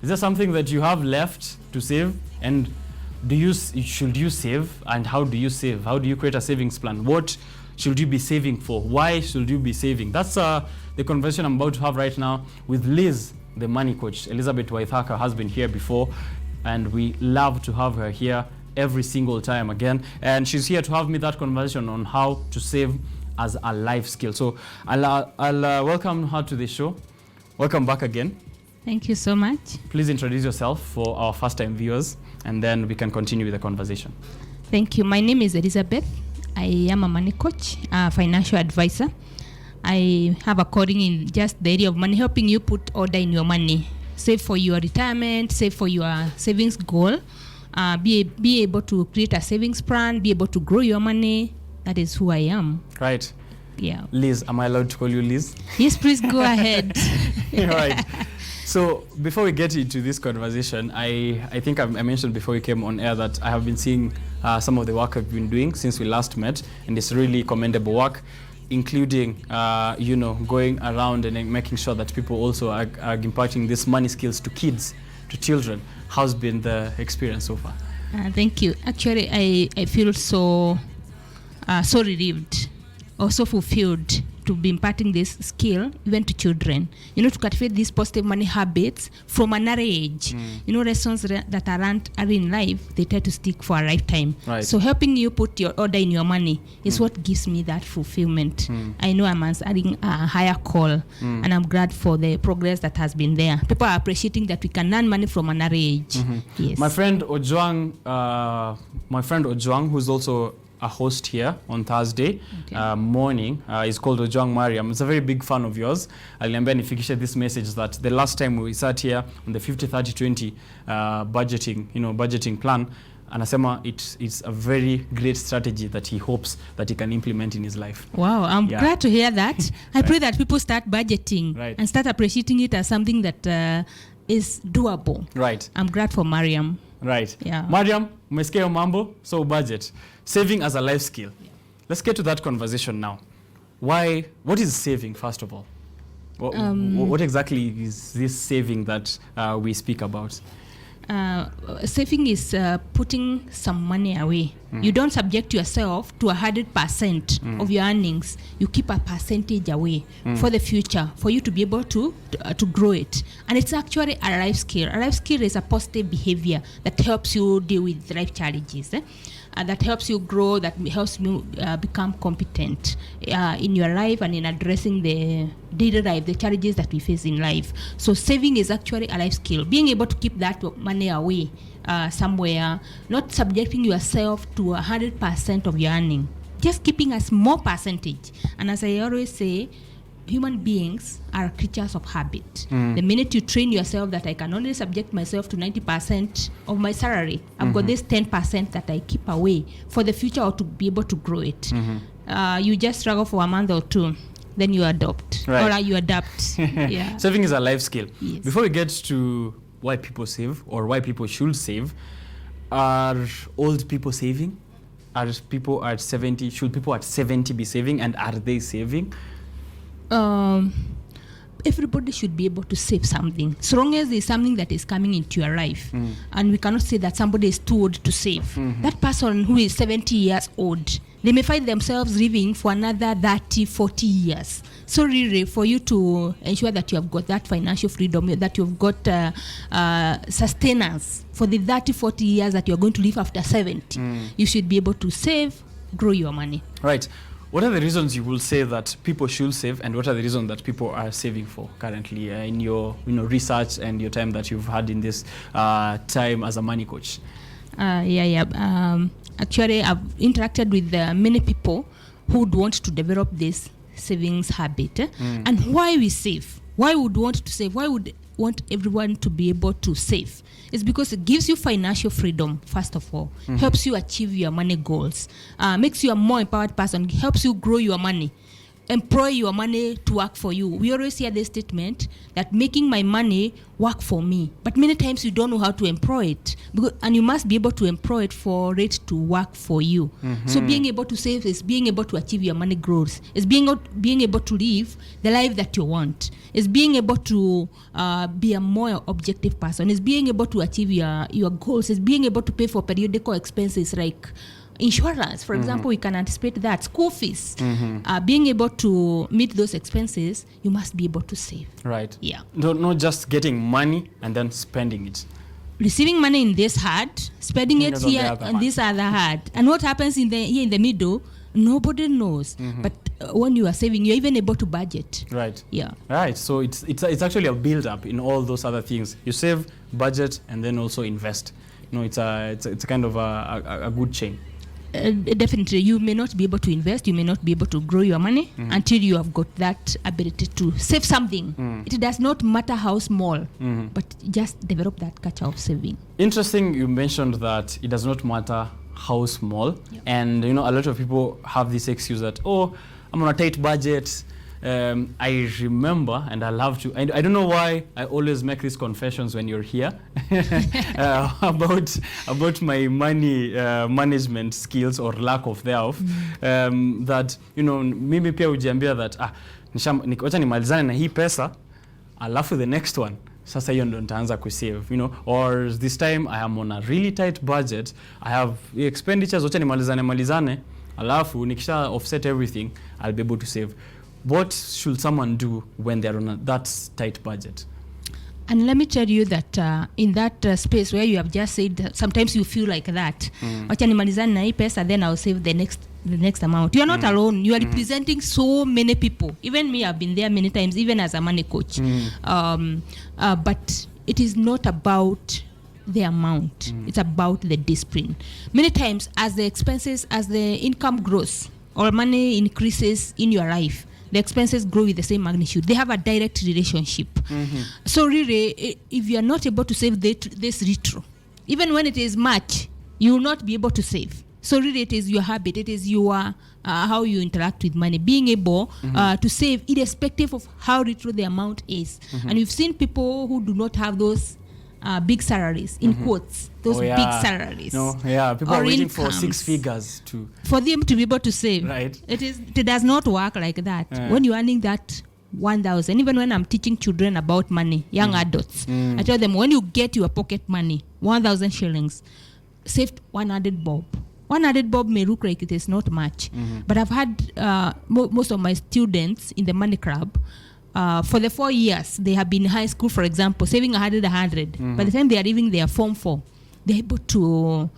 Is there something that you have left to save? And should you save? And how do you save? How do you create a savings plan? What should you be saving for? Why should you be saving? That's the conversation I'm about to have right now with Liz, the money coach. Elizabeth Waithaka has been here before, and we love to have her here every single time again. And she's here to have me that conversation on how to save as a life skill. So I'll welcome her to the show. Welcome back again. Thank you so much. Please introduce yourself for our first-time viewers, and then we can continue with the conversation. Thank you. My name is Elizabeth. I am a money coach, a financial advisor. I have a calling in just the area of money, helping you put order in your money. Save for your retirement, save for your savings goal, be able to create a savings plan, be able to grow your money. That is who I am. Right. Yeah. Liz, am I allowed to call you Liz? Yes, please go ahead. Right. So before we get into this conversation, I think I mentioned before we came on air that I have been seeing some of the work I've been doing since we last met, and it's really commendable work, including going around and making sure that people also are imparting these money skills to kids, to children. How's been the experience so far? Thank you. Actually, I feel so relieved, also fulfilled to be imparting this skill even to children, to cultivate these positive money habits from an early age. Lessons that are in life, they try to stick for a lifetime. Right. So helping you put your order in your money is what gives me that fulfillment. I know I'm answering a higher call, and I'm glad for the progress that has been there. People are appreciating that we can earn money from an early age. Yes. My friend Ojwang, who's also a host here on Thursday morning, is called Ojwang Mariam. It's a very big fan of yours. Aliniambia nifikishe this message that the last time we sat here on the 50-30-20 budgeting plan, anasema it's a very great strategy that he hopes that he can implement in his life. Wow, I'm glad to hear that. I pray that people start budgeting and start appreciating it as something that is doable. Right. I'm glad for Mariam. Right. Yeah. Mariam, umesikia hiyo mambo, so budget. Saving as a life skill. Let's get to that conversation now. What is saving, first of all? What exactly is this saving that we speak about? Saving is putting some money away. You don't subject yourself to 100% of your earnings. You keep a percentage away for the future, for you to be able to grow it. And it's actually a life skill. A life skill is a positive behavior that helps you deal with life challenges. That helps you grow, that helps you become competent in your life and in addressing the daily life, the challenges that we face in life. So saving is actually a life skill. Being able to keep that money away somewhere, not subjecting yourself to 100% of your earning, just keeping a small percentage. And as I always say, human beings are creatures of habit. The minute you train yourself that I can only subject myself to 90% of my salary, I've got this 10% that I keep away for the future or to be able to grow it. You just struggle for a month or two, then you adopt. Right. Or you adapt. Yeah. Saving is a life skill. Yes. Before we get to why people save or why people should save, are old people saving? Should people at 70 be saving, and are they saving? Everybody should be able to save something, so long as there's something that is coming into your life. And we cannot say that somebody is too old to save. That person who is 70 years old, they may find themselves living for another 30-40 years. So really, for you to ensure that you have got that financial freedom, that you've got sustenance for the 30-40 years that you're going to live after 70, you should be able to save, grow your money. Right. What are the reasons you will say that people should save, and what are the reasons that people are saving for currently in your research and your time that you've had in this time as a money coach? Actually, I've interacted with many people who would want to develop this savings habit. And why we save? Why would want to save? Why would want everyone to be able to save? It's because it gives you financial freedom, first of all, helps you achieve your money goals, makes you a more empowered person, helps you grow your money. employ your money to work for you. We always hear this statement that making my money work for me. But many times you don't know how to employ it. And you must be able to employ it for it to work for you. So being able to save is being able to achieve your money growth. It's being able to live the life that you want. It's being able to be a more objective person. It's being able to achieve your goals. It's being able to pay for periodical expenses like insurance, for example. We can anticipate that. School fees. Being able to meet those expenses, you must be able to save. Right. Yeah. Not just getting money and then spending it. Receiving money in this hand, spending it here and this other hand. And what happens here in the middle, nobody knows. But when you are saving, you're even able to budget. Right. Yeah. Right. So it's actually a build up in all those other things. You save, budget, and then also invest. It's a kind of a good chain. Definitely, you may not be able to invest, you may not be able to grow your money until you have got that ability to save something. It does not matter how small, but just develop that culture of saving. Interesting, you mentioned that it does not matter how small. Yep. And a lot of people have this excuse that, I'm on a tight budget. I remember, and I love to, I don't know why I always make these confessions when you're here about my money management skills or lack of thereof. That mimi pia ujiambia that wacha nimalizane na hii pesa alafu the next one sasa hiyo ndo nitaanza kusave, or this time I am on a really tight budget, I have expenditures, wacha nimalizane alafu nikisha offset everything I'll be able to save. What should someone do when they're on that tight budget? And let me tell you that in that space where you have just said that sometimes you feel like that. Wacha nimalizane na hii pesa, then I'll save the next amount. You are not alone. You are representing so many people. Even me, I've been there many times, even as a money coach. But it is not about the amount. It's about the discipline. Many times, as the income grows or money increases in your life, the expenses grow with the same magnitude. They have a direct relationship. So really, if you are not able to save this retro, even when it is much, you will not be able to save. So really, it is your habit. It is your how you interact with money. Being able to save irrespective of how retro the amount is. And we've seen people who do not have those big salaries, in quotes, those big salaries. People are waiting for 6 figures for them to be able to save. Right. It does not work like that. When you're earning that 1,000, even when I'm teaching children about money, young adults, I tell them, when you get your pocket money, 1,000 shillings, save 100 bob. 100 bob may look like it is not much, but I've had most of my students in the money club, for the 4 years they have been in high school, for example, saving 100. By the time they are leaving their form 4, they're able to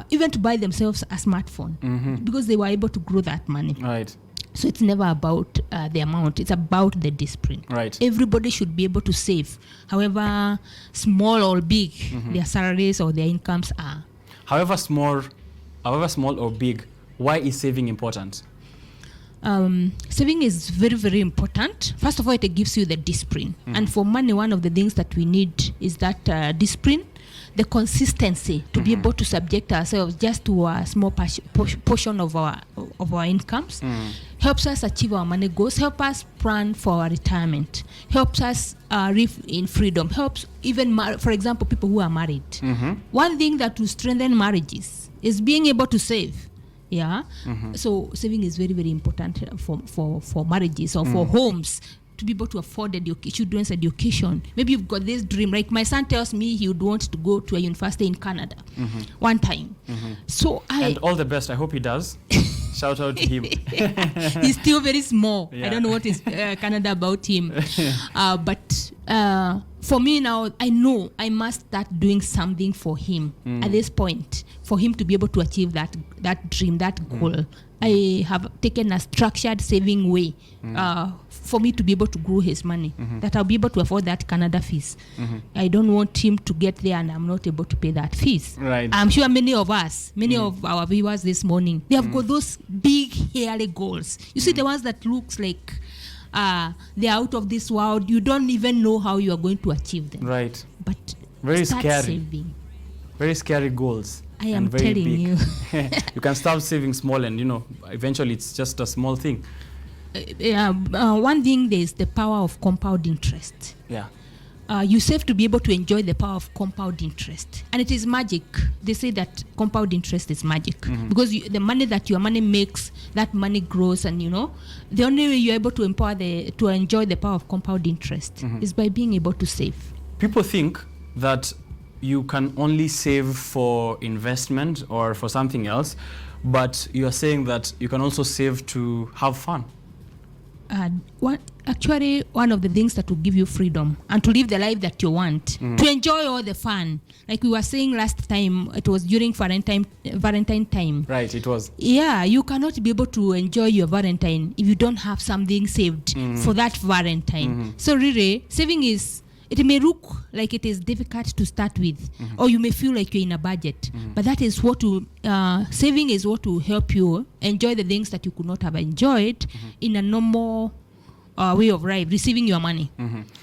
even to buy themselves a smartphone because they were able to grow that money. Right. So it's never about the amount, it's about the discipline. Right. Everybody should be able to save, however small or big their salaries or their incomes are. However small or big, why is saving important? Saving is very, very important. First of all, it gives you the discipline. And for money, one of the things that we need is that discipline, the consistency to be able to subject ourselves just to a small portion of our incomes. Helps us achieve our money goals, help us plan for our retirement, helps us live in freedom, helps even, for example, people who are married. One thing that will strengthen marriages is being able to save. So saving is very, very important for marriages or for homes to be able to afford children's education. Maybe you've got this dream, like my son tells me he would want to go to a university in Canada one time. So and all the best. I hope he does. Shout out to him. He's still very small. I don't know what is Canada about him. But for me now, I know I must start doing something for him at this point, for him to be able to achieve that dream, that goal. I have taken a structured saving way for me to be able to grow his money, that I'll be able to afford that Canada fees. I don't want him to get there and I'm not able to pay that fees. Right. I'm sure many of our viewers this morning, they have got those big, hairy goals. You see the ones that looks like they're out of this world. You don't even know how you are going to achieve them. Right. But very start scary. Saving. Very scary goals. I am very telling big. you. You can start saving small and, eventually it's just a small thing. one thing, there's the power of compound interest. Yeah. You save to be able to enjoy the power of compound interest, and it is magic. They say that compound interest is magic because the money that your money makes, that money grows, and the only way you're able to enjoy the power of compound interest is by being able to save. People think that you can only save for investment or for something else, but you are saying that you can also save to have fun. One of the things that will give you freedom and to live the life that you want, to enjoy all the fun. Like we were saying last time, it was during Valentine time. Right, it was. Yeah, you cannot be able to enjoy your Valentine if you don't have something saved for that Valentine. So really, saving it may look like it is difficult to start with, or you may feel like you're in a budget, but that is saving is what will help you enjoy the things that you could not have enjoyed in a normal way of life, receiving your money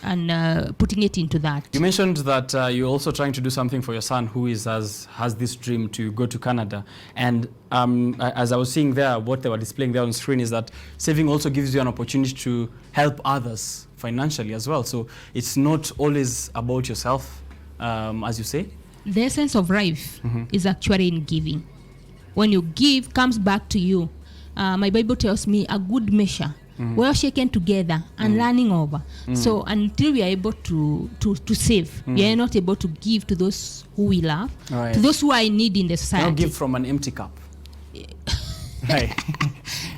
and putting it into that. You mentioned that you're also trying to do something for your son who has this dream to go to Canada. And as I was seeing there, what they were displaying there on screen is that saving also gives you an opportunity to help others financially as well. So it's not always about yourself, as you say. The essence of life is actually in giving. When you give, comes back to you. My Bible tells me a good measure, well shaken together and running over. So until we are able to save, we are not able to give to those who we love, to those who are in need in the society. Don't give from an empty cup. Right.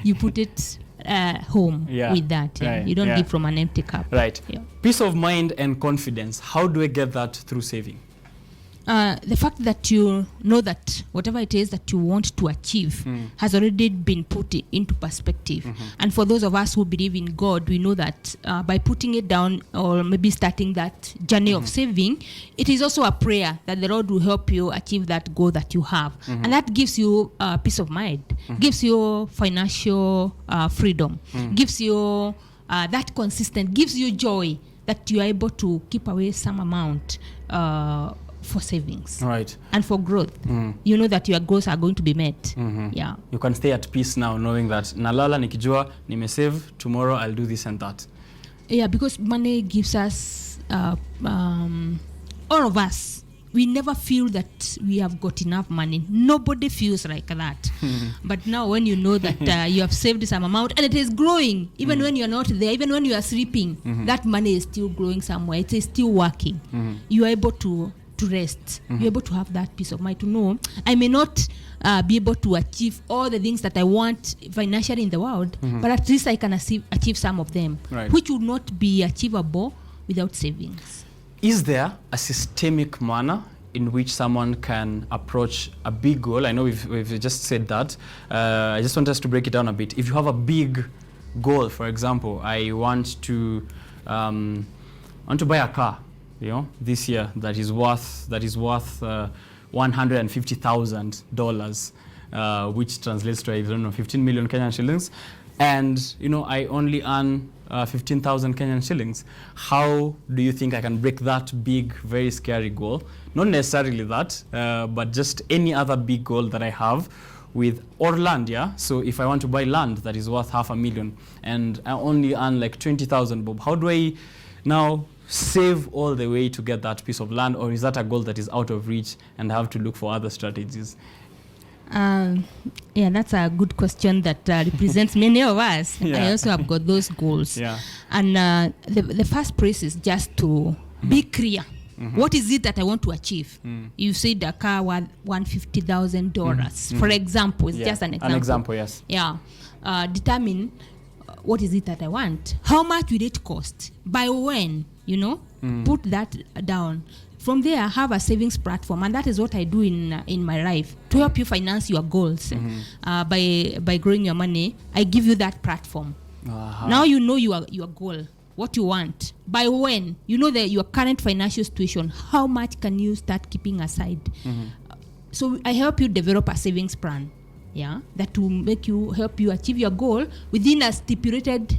You put it home with that. Right. You don't give from an empty cup. Right. Yeah. Peace of mind and confidence. How do I get that through saving? The fact that you know that whatever it is that you want to achieve has already been put into perspective. And for those of us who believe in God, we know that by putting it down or maybe starting that journey of saving, it is also a prayer that the Lord will help you achieve that goal that you have. And that gives you peace of mind, gives you financial freedom, gives you that consistent, gives you joy that you are able to keep away some amount for savings, right, and for growth. You know that your goals are going to be met. Yeah, you can stay at peace now knowing that nalala nikijua nimesave, tomorrow I'll do this and that. Yeah, because money gives us all of us, we never feel that we have got enough money. Nobody feels like that. But now when you know that you have saved some amount and it is growing, even when you're not there, even when you are sleeping, that money is still growing somewhere. It is still working. You are able to rest. You're able to have that peace of mind to know I may not be able to achieve all the things that I want financially in the world, but at least I can achieve some of them, which would not be achievable without savings. Is there a systemic manner in which someone can approach a big goal? I know we've just said that. I just want us to break it down a bit. If you have a big goal, for example, I want to buy a car, this year that is worth $150,000, which translates to 15 million Kenyan shillings, and I only earn 15,000 Kenyan shillings. How do you think I can break that big, very scary goal? Not necessarily that, but just any other big goal that I have with or land, yeah? So if I want to buy land that is worth $500,000 and I only earn like 20,000 bob, how do I now save all the way to get that piece of land? Or is that a goal that is out of reach and I have to look for other strategies? Yeah, that's a good question that represents many of us. I also have got those goals. Yeah. And the first place is just to be clear. What is it that I want to achieve? You said a car worth $150,000. For example, it's just an example. An example, yes. Yeah. Determine what is it that I want? How much will it cost? By when? Put that down. From there, have a savings platform, and that is what I do in my life to help you finance your goals. By growing your money, I give you that platform. Now you know your goal, what you want, by when, your current financial situation, how much can you start keeping aside. So I help you develop a savings plan, that will help you achieve your goal within a stipulated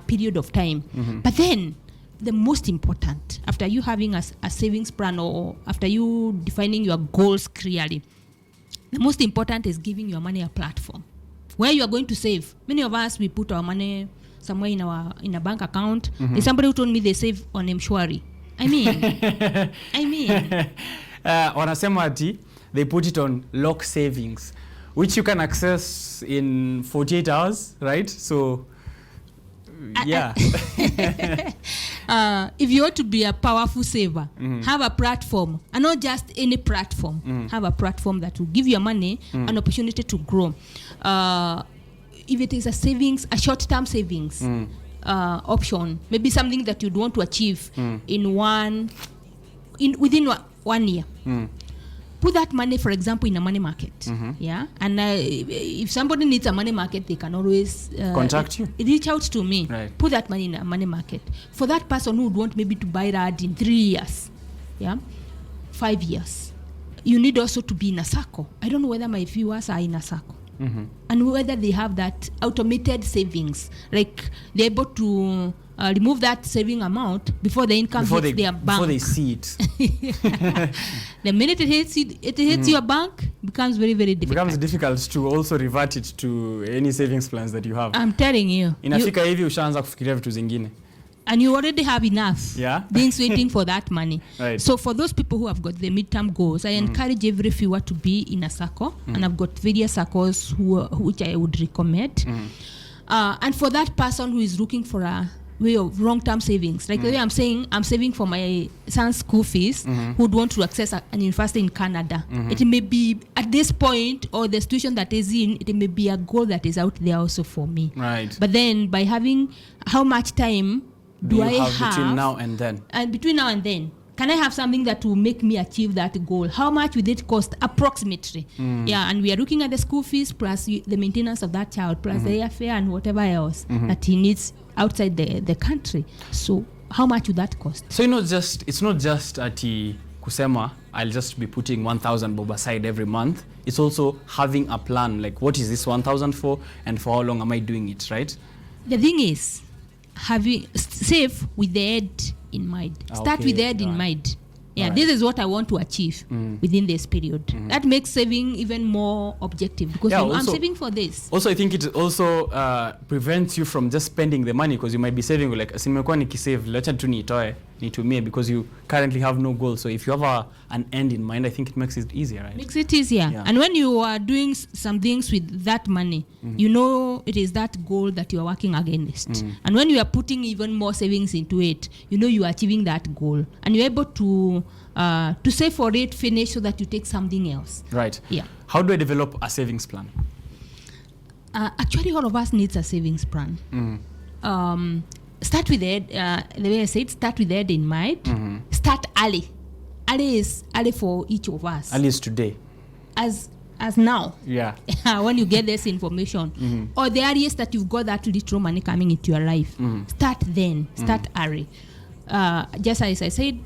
period of time. But then the most important, after you having a savings plan or after you defining your goals clearly, the most important is giving your money a platform where you are going to save. Many of us, we put our money somewhere in a bank account. There's somebody who told me they save on Mshwari. I mean wanasema ati they put it on lock savings, which you can access in 48 hours, right? So yeah. If you want to be a powerful saver, have a platform, and not just any platform. Have a platform that will give your money an opportunity to grow. If it is a savings, a short-term savings option, maybe something that you'd want to achieve within 1 year. Put that money, for example, in a money market. Yeah, and if somebody needs a money market, they can always contact you. Reach out to me. Right. Put that money in a money market. For that person who would want maybe to buy that in 3 years, 5 years, you need also to be in a circle. I don't know whether my viewers are in a circle. And whether they have that automated savings, like they're able to remove that saving amount before the income hits their bank. Before they see it. The minute it hits your bank, becomes very, very difficult. It becomes difficult to also revert it to any savings plans that you have. I'm telling you. Inafika hivi ushaanza kufikiria vitu zingine. And you already have enough being waiting for that money. Right. So for those people who have got the midterm goals, I encourage every viewer to be in a circle. And I've got various circles which I would recommend. And for that person who is looking for a way of long-term savings, like the way I'm saying, I'm saving for my son's school fees, who would want to access an university in Canada. It may be at this point, or the situation that is in, it may be a goal that is out there also for me. Right. But then by having how much time do I have between now and then? And between now and then, can I have something that will make me achieve that goal? How much would it cost approximately? Yeah, and we are looking at the school fees plus the maintenance of that child plus the airfare and whatever else that he needs outside the country. So how much would that cost? So it's not just ati kusema I'll just be putting 1,000 bob aside every month. It's also having a plan, like what is this 1,000 for and for how long am I doing it, right? The thing is, save with the end in mind. Start with the end in mind. Yeah, this is what I want to achieve within this period. That makes saving even more objective because I'm saving for this. Also, I think it also prevents you from just spending the money because you might be saving like simekuwa nikisave lecha tu nitumie because you currently have no goal. So if you have an end in mind, I think it makes it easier, right? Makes it easier. Yeah. And when you are doing some things with that money, you know it is that goal that you are working against. And when you are putting even more savings into it, you know you are achieving that goal. And you're able to save for it, finish so that you take something else. Right. Yeah. How do I develop a savings plan? Actually, all of us needs a savings plan. Start with it. The way I said, start with it in mind. Start early. Early is early for each of us. Early is today. As now. Yeah. When you get this information, or the earliest that you've got that little money coming into your life, start then. Start early. Just as I said,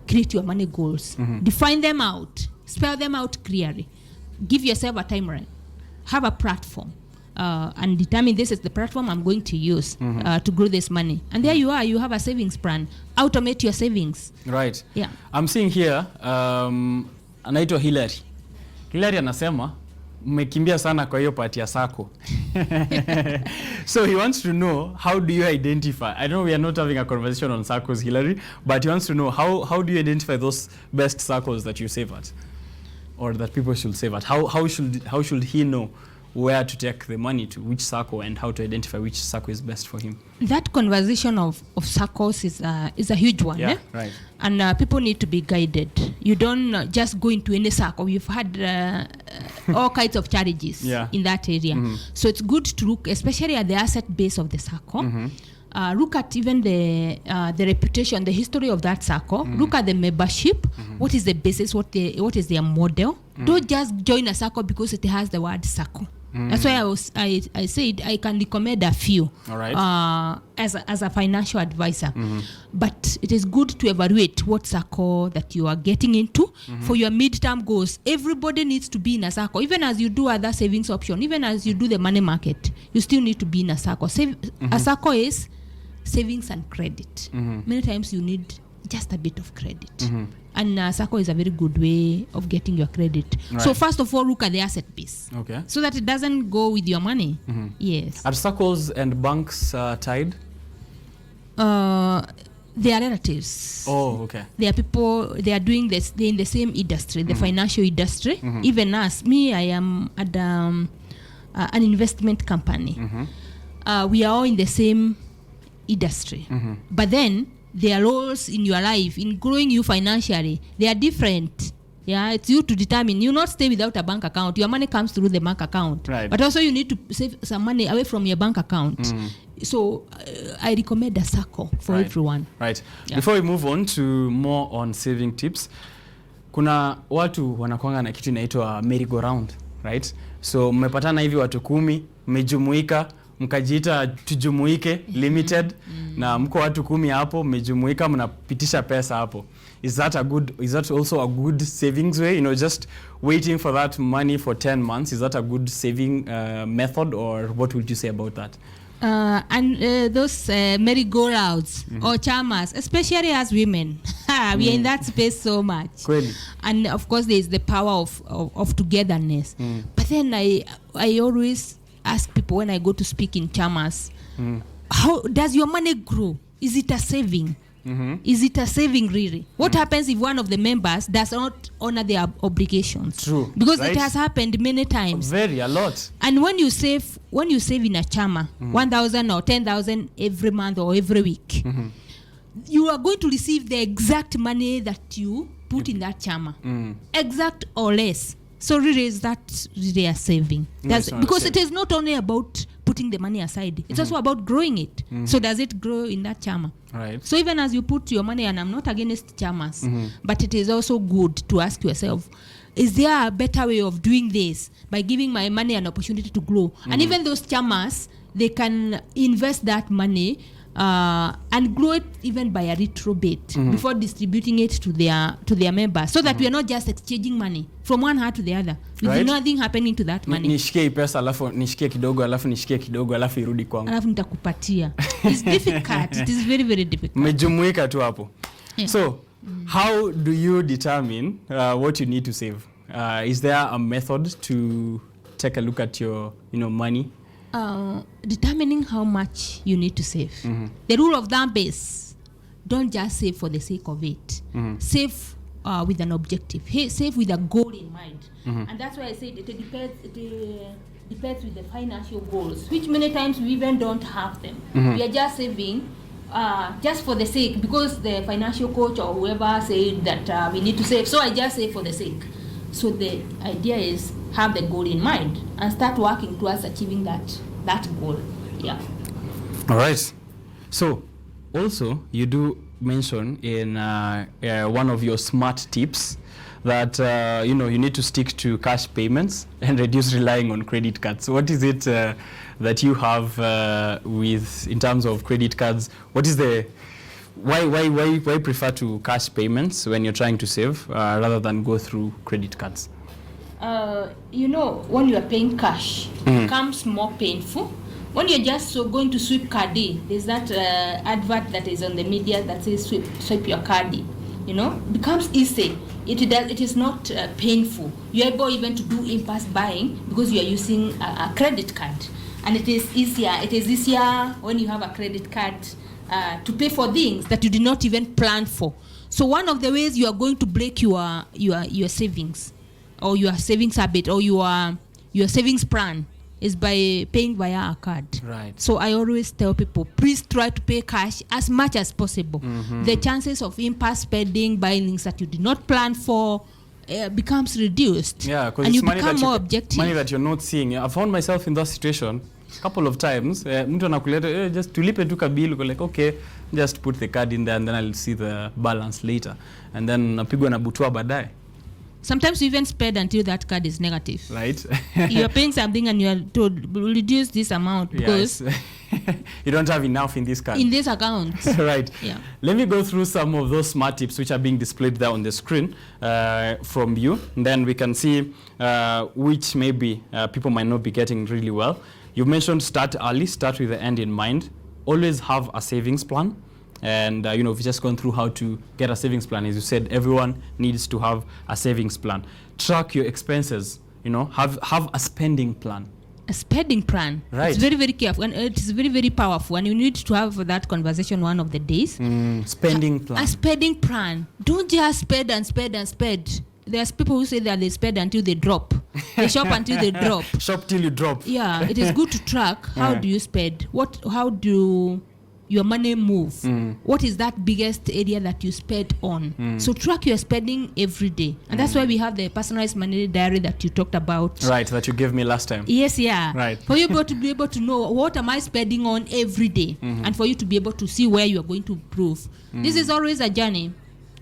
create your money goals. Define them out. Spell them out clearly. Give yourself a timeline. Have a platform. And determine this is the platform I'm going to use to grow this money. And there you are. You have a savings plan. Automate your savings. Right. Yeah. I'm seeing here, anaitwa Hillary. Hillary anasema, mmekimbia sana kwa hiyo part ya sako. So he wants to know, how do you identify? I know we are not having a conversation on circles, Hillary, but he wants to know how do you identify those best circles that you save at, or that people should save at? How should he know where to take the money to, which circle, and how to identify which circle is best for him? That conversation of circles is a huge one. Yeah, right. And people need to be guided. You don't just go into any circle. We've had all kinds of challenges in that area. So it's good to look, especially at the asset base of the circle. Look at even the reputation, the history of that circle. Look at the membership. What is the basis? What is their model? Don't just join a circle because it has the word circle. That's why I said I can recommend a few. All right. As a financial advisor. But it is good to evaluate what circle that you are getting into for your midterm goals. Everybody needs to be in a circle. Even as you do other savings option, even as you do the money market, you still need to be in a circle. A circle is savings and credit. Many times you need just a bit of credit. And SACCO is a very good way of getting your credit. Right. So first of all, look at the asset base. Okay. So that it doesn't go with your money. Yes. Are SACCOs and banks tied? They are relatives. Oh, okay. They are people, they are doing this, they're in the same industry, the financial industry. Even us, me, I am at an investment company. We are all in the same industry. But then, their roles in your life, in growing you financially, they are different. Yeah, it's you to determine. You not stay without a bank account. Your money comes through the bank account. Right. But also you need to save some money away from your bank account. So I recommend a SACCO for everyone. Right. Yeah. Before we move on to more on saving tips, kuna watu wanakuanga na kitu inaitwa merry-go-round, right? So mmepatana hivi watu 10, mmejumuika, mkajiita tujumuike limited na mko watu 10 hapo, mmejumuika, mnapitisha pesa hapo. Is that also a good savings way? You know, just waiting for that money for 10 months, is that a good saving method, or what would you say about that? Those merry-go-rounds or chamas, especially as women, we are in that space so much. Really? And of course, there is the power of togetherness. But then I always ask people when I go to speak in chamas, how does your money grow? Is it a saving? Is it a saving really? What happens if one of the members does not honor their obligations? True. Because right? it has happened many times. A lot. And when you save in a chama, 1,000 or 10,000 every month or every week, you are going to receive the exact money that you put in that chama. Exact or less. So really is that really a saving? Because it is not only about putting the money aside, it's also about growing it. So does it grow in that chama? Right. So even as you put your money, and I'm not against chamas, but it is also good to ask yourself, is there a better way of doing this by giving my money an opportunity to grow? And even those chamas, they can invest that money and grow it even by a little bit before distributing it to their members, so that we are not just exchanging money from one hand to the other with nothing happening to that money. Nishikie pesa alafu nishikie kidogo alafu nishikie kidogo alafu irudi kwangu. Alafu nitakupatia. It's difficult. It is very, very difficult. Mmejumuika tu hapo. Yeah. So, how do you determine what you need to save? Is there a method to take a look at your money? Determining how much you need to save. The rule of thumb is, don't just save for the sake of it. Save with an objective. Save with a goal in mind. And that's why I said it depends with the financial goals, which many times we even don't have them. We are just saving just for the sake, because the financial coach or whoever said that we need to save. So I just save for the sake. So the idea is, have the goal in mind and start working towards achieving that goal. Yeah. All right. So also you do mention in one of your smart tips that you need to stick to cash payments and reduce relying on credit cards. So what is it that you have in terms of credit cards? What is why prefer to cash payments when you're trying to save rather than go through credit cards? When you are paying cash, it becomes more painful. When you're just going to sweep card, there's that advert that is on the media that says swipe your card. Becomes easy. It is not painful. You're able even to do impulse buying because you are using a credit card, and it is easier. It is easier when you have a credit card to pay for things that you did not even plan for. So one of the ways you are going to break your savings, or your savings habit, or your savings plan, is by paying via a card. Right. So I always tell people, please try to pay cash as much as possible. The chances of impulse spending, buying things that you did not plan for, becomes reduced. Yeah, because and it's you become more objective. Money that you're not seeing. I found myself in that situation a couple of times. Mtu anakuleta just tulipe tu kabili, uko like, okay, just put the card in there and then I'll see the balance later. And then napigwa na butwa baadaye. Sometimes you even spend until that card is negative. Right. You're paying something and you're told, reduce this amount because you don't have enough in this card. In this account. Right. Yeah. Let me go through some of those smart tips which are being displayed there on the screen from you. And then we can see which maybe people might not be getting really well. You mentioned start early, start with the end in mind. Always have a savings plan. And we've just gone through how to get a savings plan. As you said, everyone needs to have a savings plan. Track your expenses. Have a spending plan. A spending plan. Right. It's very, very careful, and it's very, very powerful. And you need to have that conversation one of the days. Spending plan. A spending plan. Don't just spend and spend and spend. There's people who say that they spend until they drop. They shop until they drop. Shop till you drop. Yeah, it is good to track how do you spend. How do your money move? What is that biggest area that you spend on? So track your spending every day, and that's why we have the personalized money diary that you talked about. Right, that you gave me last time. Yes, yeah. Right. For you to be able to know what am I spending on every day, and for you to be able to see where you are going to improve. This is always a journey.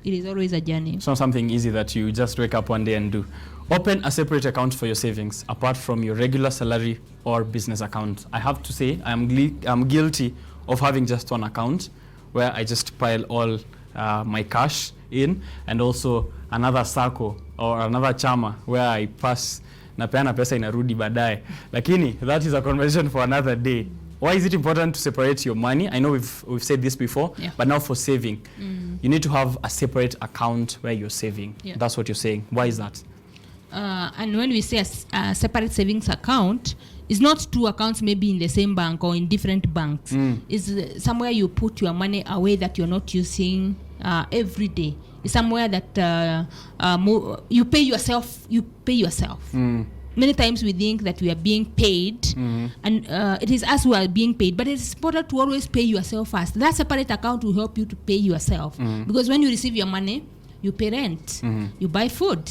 It is always a journey. It's not something easy that you just wake up one day and do. Open a separate account for your savings apart from your regular salary or business account. I have to say I'm guilty of having just one account where I just pile all my cash in, and also another sacco or another chama where I pass napeana pesa inarudi baadaye. Lakini that is a conversation for another day. Why is it important to separate your money? I know we've said this before, but now for saving, you need to have a separate account where you're saving. Yeah. That's what you're saying. Why is that? And when we say a separate savings account, it's not two accounts maybe in the same bank or in different banks. It's somewhere you put your money away that you're not using every day. It's somewhere that you pay yourself. Many times we think that we are being paid, and it is us who are being paid, but it's important to always pay yourself first. That separate account will help you to pay yourself, because when you receive your money, you pay rent, you buy food,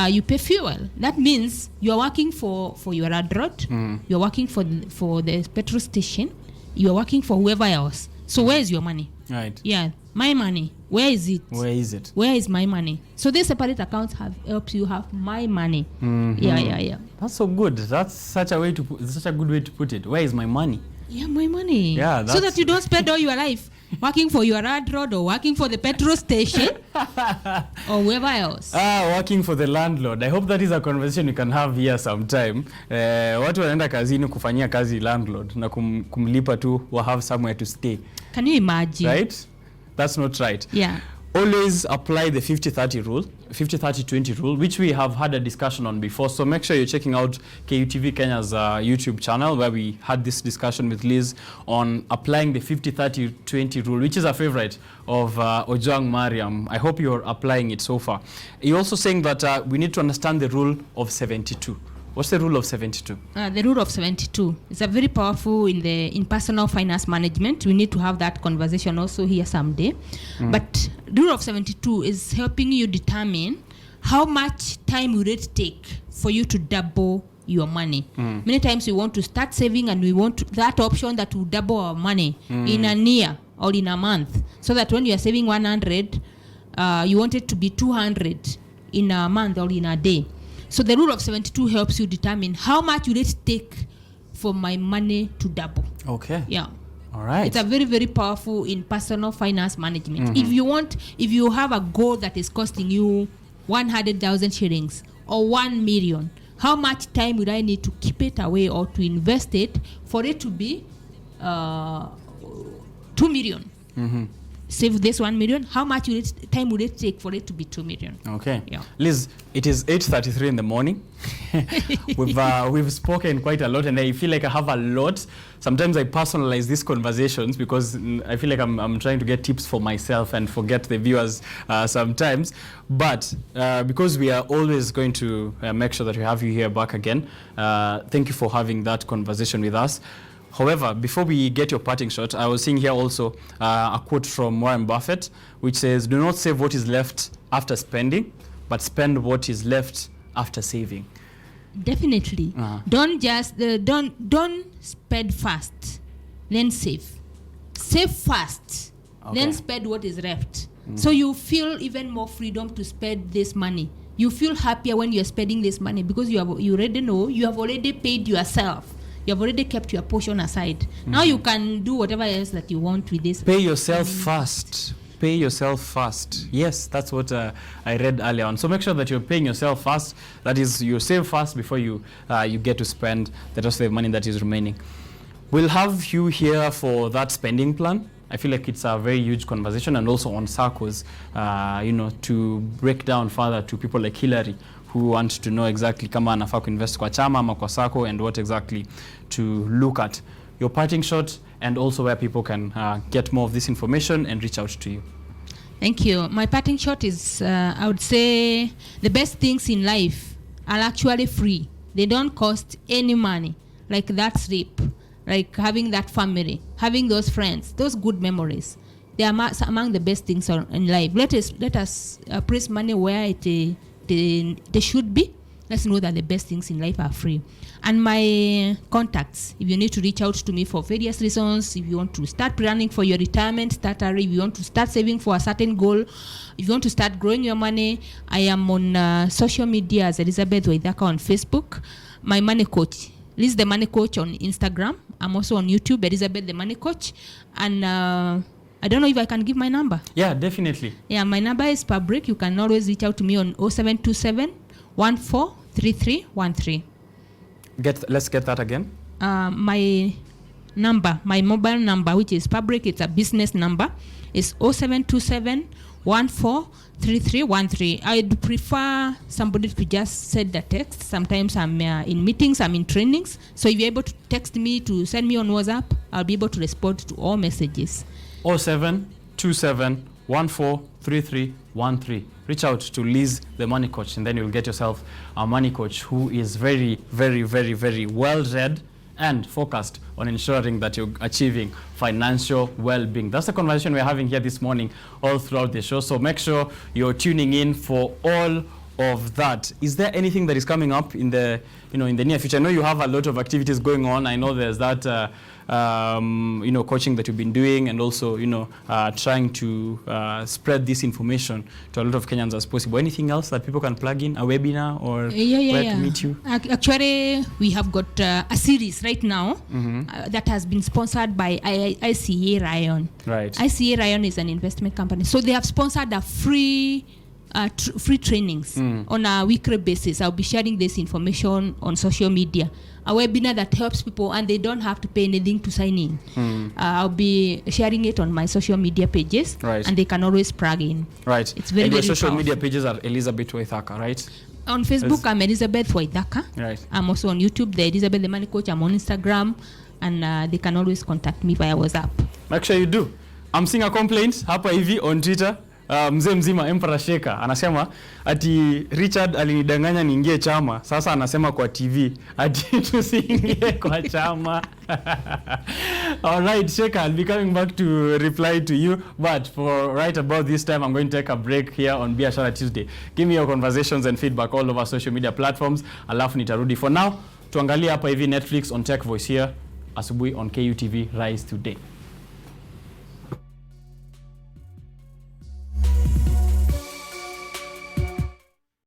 you pay fuel. That means you are working for your ad road, you are working for the petrol station, you are working for whoever else. So where is your money? Right. Yeah, my money. Where is it? Where is it? Where is my money? So these separate accounts helps you have my money. Yeah. That's so good. That's such a good way to put it. Where is my money? Yeah, my money. Yeah, so that you don't spend all your life working for your ad road or working for the petrol station or whoever else. Working for the landlord. I hope that is a conversation we can have here sometime. Watu wanaenda kazini kufanyia kazi landlord na kumlipa tu wa have somewhere to stay. Can you imagine? Right? That's not right. Yeah. Always apply the 50-30 rule, 50-30-20 rule, which we have had a discussion on before. So make sure you're checking out KUTV Kenya's YouTube channel, where we had this discussion with Liz on applying the 50-30-20 rule, which is a favorite of Ojwang Mariam. I hope you're applying it so far. You're also saying that we need to understand the rule of 72. What's the rule of 72? The rule of 72 is a very powerful in personal finance management. We need to have that conversation also here someday. But the rule of 72 is helping you determine how much time will it take for you to double your money. Many times we want to start saving, and we want that option that will double our money in a year or in a month, so that when you are saving 100, you want it to be 200 in a month or in a day. So the rule of 72 helps you determine how much will it take for my money to double. Okay. Yeah. All right. It's a very, very powerful in personal finance management. If you have a goal that is costing you 100,000 shillings or 1 million, how much time would I need to keep it away or to invest it for it to be 2 million? Save this 1 million. How much time would it take for it to be 2 million? Okay. Yeah. Liz, it is 8:33 in the morning. We've spoken quite a lot, and I feel like I have a lot. Sometimes I personalize these conversations because I feel like I'm trying to get tips for myself and forget the viewers sometimes. But because we are always going to make sure that we have you here back again, thank you for having that conversation with us. However, before we get your parting shot, I was seeing here also a quote from Warren Buffett, which says, "Do not save what is left after spending, but spend what is left after saving." Definitely. Don't just don't spend fast, then save. Save fast, then spend what is left. So you feel even more freedom to spend this money. You feel happier when you're spending this money because you already know you have already paid yourself. You have already kept your portion aside. Now you can do whatever else that you want with this. Pay yourself first. Pay yourself first. Yes, that's what I read earlier on. So make sure that you're paying yourself first. That is, you save first before you get to spend the rest of the money that is remaining. We'll have you here for that spending plan. I feel like it's a very huge conversation, and also on SACCOs, to break down further to people like Hillary who want to know exactly kama anafaa kuinvest kwa chama ama kwa SACCO and what exactly to look at. Your parting shot, and also where people can get more of this information and reach out to you. Thank you. My parting shot is, I would say, the best things in life are actually free. They don't cost any money, like that sleep, like having that family, having those friends, those good memories. They are among the best things in life. Let us place money where they should be. Let's know that the best things in life are free. And my contacts, if you need to reach out to me for various reasons, if you want to start planning for your retirement, if you want to start saving for a certain goal, if you want to start growing your money, I am on social media as Elizabeth Waithaka on Facebook. My money coach, Liz the Money Coach on Instagram. I'm also on YouTube, Elizabeth the Money Coach. And I don't know if I can give my number. Yeah, definitely. Yeah, my number is public. You can always reach out to me on 0727 143313. Let's get that again. My mobile number, which is public, it's a business number, is 0727 143313. I'd prefer somebody to just send the text. Sometimes I'm in meetings, I'm in trainings. So if you're able to text me, to send me on WhatsApp, I'll be able to respond to all messages. 0727 143313. Reach out to Liz, the money coach, and then you'll get yourself a money coach who is very, very, very, very well read and focused on ensuring that you're achieving financial well-being. That's the conversation we're having here this morning all throughout the show. So make sure you're tuning in for all of that. Is there anything that is coming up in the near future? I know you have a lot of activities going on. I know there's that coaching that you've been doing, and also trying to spread this information to a lot of Kenyans as possible. Anything else that people can plug in, a webinar, or where to meet you? Actually, we have got a series right now that has been sponsored by ICA Rayon. Right. ICA Rayon is an investment company, so they have sponsored a free trainings on a weekly basis. I'll be sharing this information on social media. A webinar that helps people, and they don't have to pay anything to sign in. I'll be sharing it on my social media pages, right, and they can always plug in. Right. It's very, and your very social powerful. media pages are Elizabeth Waithaka, right? On Facebook, I'm Elizabeth Waithaka. Right. I'm also on YouTube, the Elizabeth the Money Coach. I'm on Instagram, and they can always contact me via WhatsApp. Make sure you do. I'm seeing a complaint hapa hivi on Twitter. Mzee mzima Emperor Sheka anasema ati Richard alinidanganya niingie chama, sasa anasema kwa TV ati tusiingie kwa chama. All right, Sheka, I'll be coming back to reply to you, but for right about this time I'm going to take a break here on Biashara Tuesday. Give me your conversations and feedback all over social media platforms, alafu nitarudi. For now, tuangalie hapa hivi Netflix on Tech Voice here asubuhi on KUTV Rise Today.